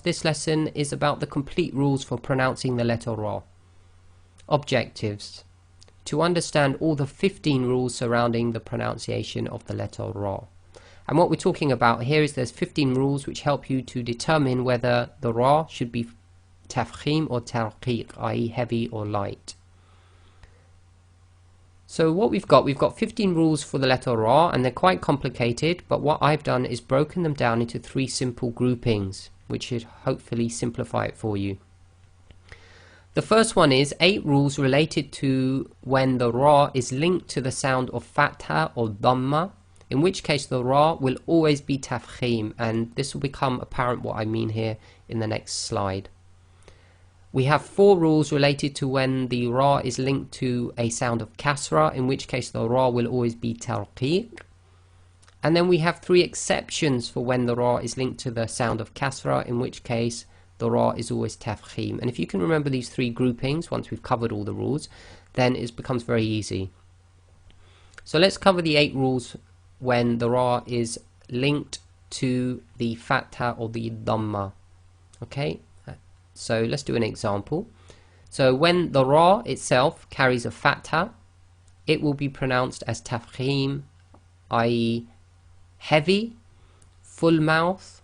This lesson is about the complete rules for pronouncing the letter Ra. Objectives: to understand all the 15 rules surrounding the pronunciation of the letter Ra. And what we're talking about here is there's 15 rules which help you to determine whether the Ra should be tafkhim or tarqiq, i.e. heavy or light. So what we've got 15 rules for the letter Ra, and they're quite complicated, but what I've done is broken them down into 3 simple groupings, which should hopefully simplify it for you. The first one is 8 rules related to when the Ra is linked to the sound of Fatha or Dhamma, in which case the Ra will always be tafkhim, and this will become apparent what I mean here in the next slide. We have 4 rules related to when the Ra is linked to a sound of Kasra, in which case the Ra will always be tarqiq. And then we have 3 exceptions for when the Ra is linked to the sound of Kasra, in which case the Ra is always tafkhim. And if you can remember these 3 groupings, once we've covered all the rules, then it becomes very easy. So let's cover the 8 rules when the Ra is linked to the Fatha or the Dhamma. Okay? So let's do an example. So when the Ra itself carries a Fatha, it will be pronounced as tafkhim, i.e. heavy, full mouth,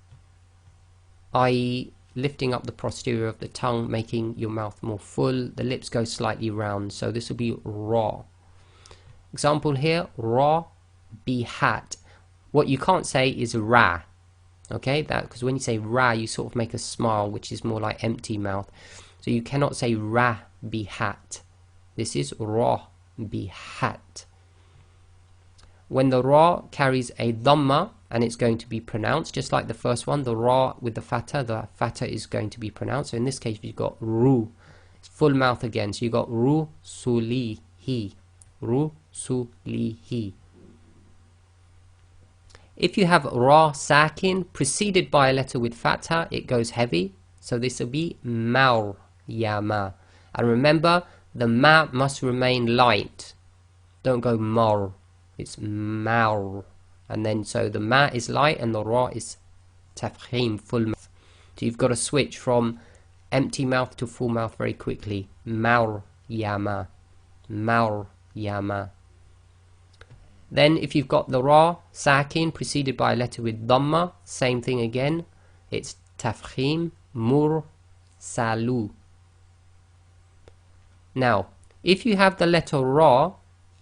i.e. lifting up the posterior of the tongue, making your mouth more full, the lips go slightly round, so this will be Ra. Example here, Ra bihat. What you can't say is Ra. Okay, that because when you say Ra, you sort of make a smile, which is more like empty mouth. So you cannot say Ra bihat. This is Ra bihat. When the Ra carries a Dhamma, and it's going to be pronounced just like the first one, the Ra with the Fatha is going to be pronounced. So in this case, you've got Ru, it's full mouth again. So you've got Ru sulihi, Ru sulihi. If you have Ra sakin preceded by a letter with Fatha, it goes heavy. So this will be Maur Yama. And remember, the Ma must remain light. Don't go Mar. It's Maur. And then so the Ma is light and the Ra is tafkhim, full mouth. So you've got to switch from empty mouth to full mouth very quickly. Maur Yama. Maur Yama. Then if you've got the Ra sakin preceded by a letter with Dhamma, same thing again. It's tafkhim, mur salu. Now, if you have the letter Ra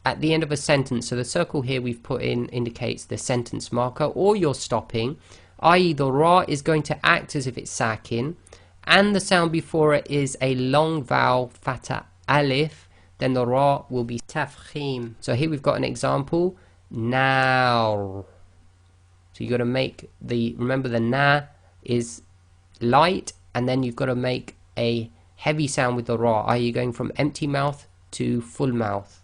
at the end of a sentence, so the circle here we've put in indicates the sentence marker, or you're stopping, i.e. the Ra is going to act as if it's sakin, and the sound before it is a long vowel Fatha alif, then the Ra will be tafkhim. So here we've got an example, now. So you've got to make remember the na is light, and then you've got to make a heavy sound with the Ra, i.e. going from empty mouth to full mouth.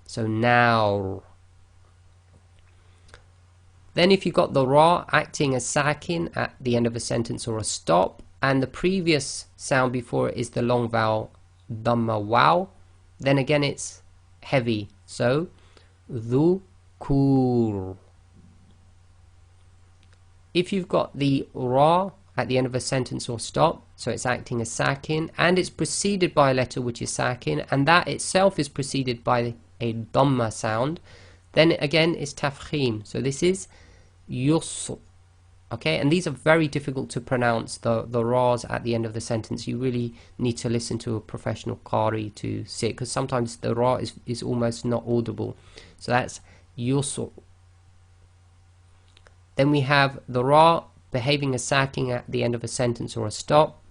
So now. Then if you've got the Ra acting as sakin at the end of a sentence or a stop, and the previous sound before it is the long vowel Dhamma wow, then again it's heavy. So dhukur. If you've got the Ra at the end of a sentence or stop, so it's acting as sakin, and it's preceded by a letter which is sakin, and that itself is preceded by a Dhamma sound, then again it's tafkhim. So this is yusr. Okay, and these are very difficult to pronounce, the Ra's at the end of the sentence. You really need to listen to a professional Qari to see it, because sometimes the Ra is almost not audible. So that's yusr. Then we have the Ra behaving as sakin at the end of a sentence or a stop,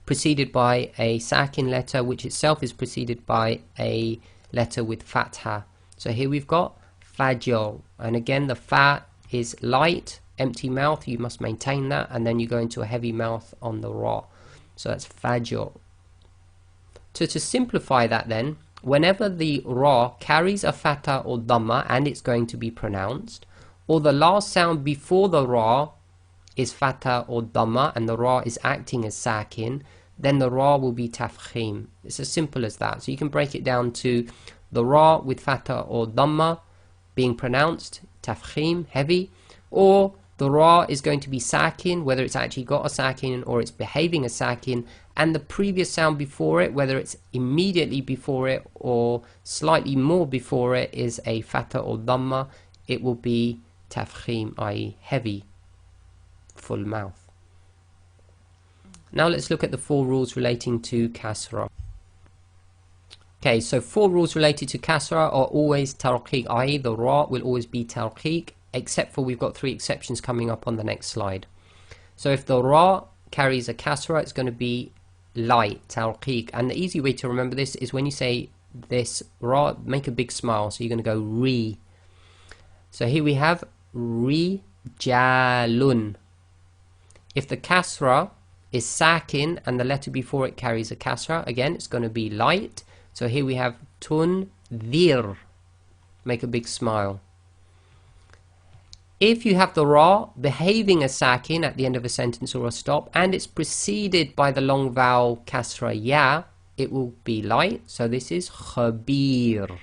preceded by a sakin letter, which itself is preceded by a letter with Fatha. So here we've got Fajr, and again the Fa is light, empty mouth, you must maintain that, and then you go into a heavy mouth on the Ra. So that's Fajr. So to simplify that then, whenever the Ra carries a Fatha or Dhamma and it's going to be pronounced, or the last sound before the Ra is Fatha or Dhamma and the Ra is acting as sakin, then the Ra will be tafkhim. It's as simple as that. So you can break it down to the Ra with Fatha or Dhamma being pronounced, tafkhim, heavy, or The ra is going to be sakin, whether it's actually got a sakin or it's behaving a sakin, and the previous sound before it, whether it's immediately before it or slightly more before it, is a fatha or dhamma. It will be tafkhim, i.e. heavy, full mouth. Now let's look at the 4 rules relating to kasra. Okay, so 4 rules related to kasra are always tarqiq, i.e. the ra will always be tarqiq, except for we've got 3 exceptions coming up on the next slide. So if the ra carries a kasra, it's going to be light, tarqiq. And the easy way to remember this is when you say this ra, make a big smile. So you're going to go ri. So here we have rijalun. If the kasra is sakin and the letter before it carries a kasra, again it's going to be light. So here we have tunzir. Make a big smile. If you have the ra behaving a sakin at the end of a sentence or a stop, and it's preceded by the long vowel kasra ya, it will be light. So this is khabir.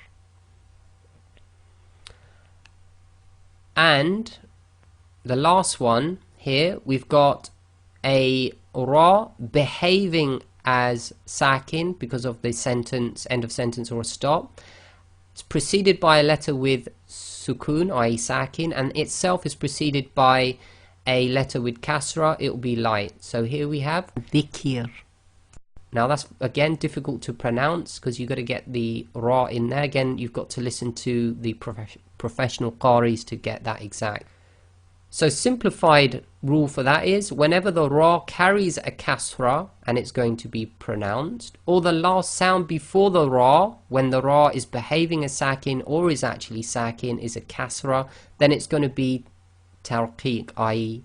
And the last one here, we've got a ra behaving as sakin because of the sentence, end of sentence or a stop. It's preceded by a letter with sukun, i.e. sakin, and itself is preceded by a letter with kasra. It will be light. So here we have dhikr. Now that's again difficult to pronounce because you've got to get the ra in there. Again, you've got to listen to the professional qaris to get that exact. So simplified rule for that is whenever the ra carries a kasra and it's going to be pronounced, or the last sound before the ra, when the ra is behaving as sakin or is actually sakin, is a kasra, then it's going to be tarqiq, i.e.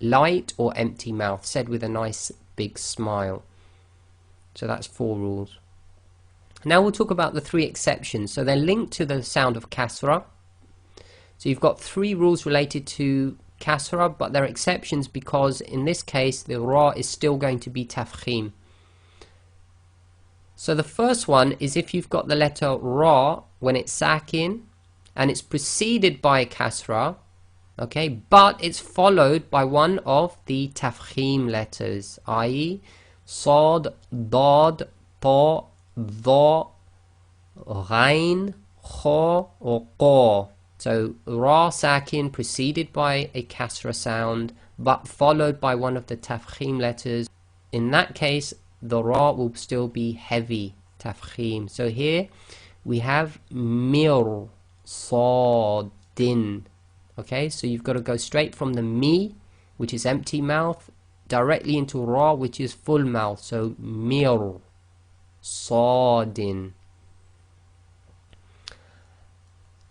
light or empty mouth, said with a nice big smile. So that's 4 rules. Now we'll talk about the 3 exceptions. So they're linked to the sound of kasra. So you've got 3 rules related to kasra, but they're exceptions because in this case the ra is still going to be tafkhim. So the first one is if you've got the letter ra when it's sakin and it's preceded by a kasra, okay, but it's followed by one of the tafkhim letters, i.e. sad, dad, ta, dha, ghain, kha or qa. So ra sakin preceded by a kasra sound but followed by one of the tafkhim letters. In that case the ra will still be heavy tafkhim. So here we have mir sadin. Okay, so you've got to go straight from the mi, which is empty mouth, directly into ra, which is full mouth. So mir sadin.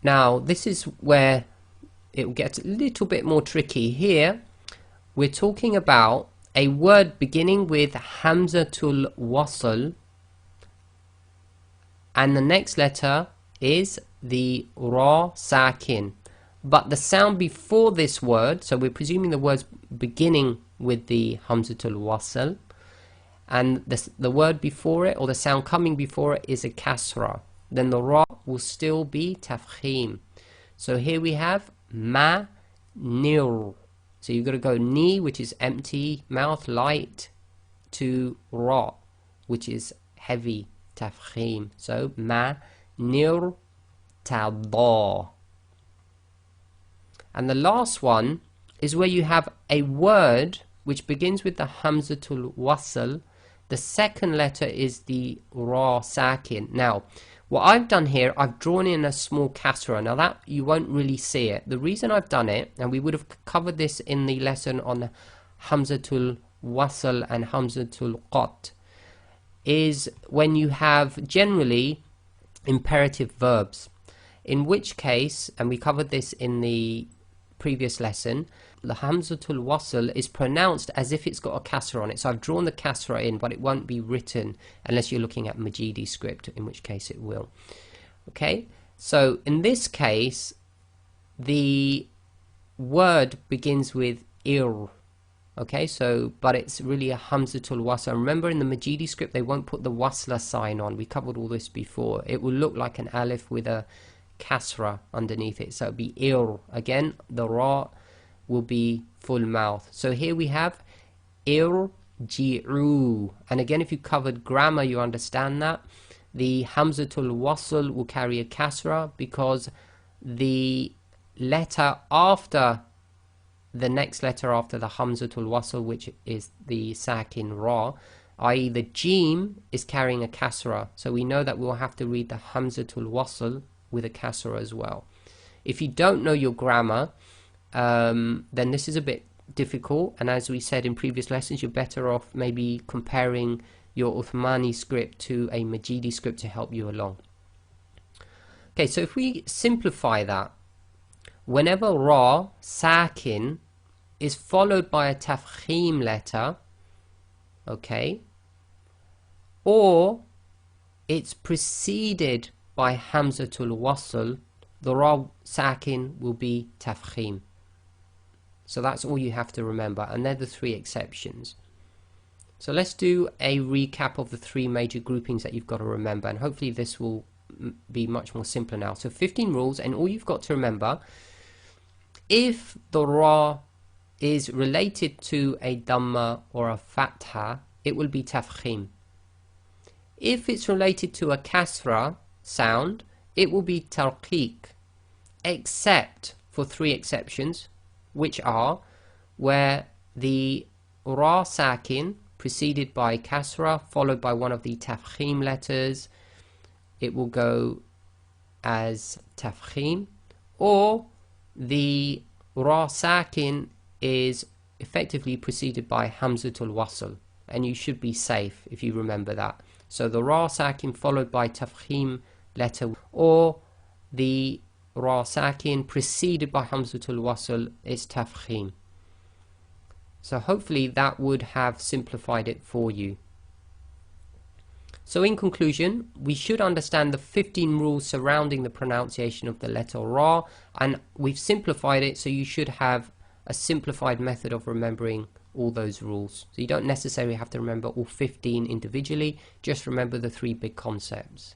Now this is where it gets a little bit more tricky. Here we're talking about a word beginning with hamzatul wasl and the next letter is the ra sakin, but the sound before this word, so we're presuming the word's beginning with the hamzatul wasl and the word before it or the sound coming before it is a kasra, then the ra will still be tafkhim. So here we have ma nir. So you've got to go ni, which is empty mouth, light, to ra, which is heavy tafkhim. So ma nir tada. And the last one is where you have a word which begins with the hamzatul wasl. The second letter is the ra sakin. Now what I've done here, I've drawn in a small kasra. Now that you won't really see it. The reason I've done it, and we would have covered this in the lesson on hamzatul wasl and hamzatul qat, is when you have generally imperative verbs, in which case, and we covered this in the previous lesson, the hamzatul wasl is pronounced as if it's got a kasra on it. So I've drawn the kasra in, but it won't be written unless you're looking at Majidi script, in which case it will. Okay, so in this case the word begins with ir. Okay, so but it's really a hamzatul wasl. Remember in the Majidi script they won't put the wasla sign on. We covered all this before. It will look like an alif with a kasra underneath it, so it'll be ir. Again, the ra will be full mouth. So here we have irji'u, and again, if you covered grammar, you understand that the hamzatul wasl will carry a kasra because the letter after the next letter after the hamzatul wasl, which is the sakin ra, i.e. the jim, is carrying a kasra. So we know that we'll have to read the hamzatul wasl with a kasra as well. If you don't know your grammar, then this is a bit difficult, and as we said in previous lessons, you're better off maybe comparing your Uthmani script to a Majidi script to help you along. Okay, so if we simplify that, whenever ra sakin is followed by a tafkhim letter, okay, or it's preceded by hamzatul wasl, the ra sakin will be tafkhim. So that's all you have to remember, and they're the three exceptions. So let's do a recap of the three major groupings that you've got to remember, and hopefully this will be much more simpler now. So 15 rules, and all you've got to remember, if the ra is related to a dhamma or a fatha, it will be tafkhim. If it's related to a kasra sound, it will be tarqiq, except for three exceptions, which are where the ra sakin preceded by kasra followed by one of the tafkhim letters, it will go as tafkhim, or the ra sakin is effectively preceded by hamzatul wasl, and you should be safe if you remember that. So the ra sakin followed by tafkhim letter, or the ra sakin preceded by hamzatul wasl is tafkhim. So hopefully that would have simplified it for you. So in conclusion, we should understand the 15 rules surrounding the pronunciation of the letter ra, and we've simplified it, so you should have a simplified method of remembering all those rules. So you don't necessarily have to remember all 15 individually, just remember the three big concepts.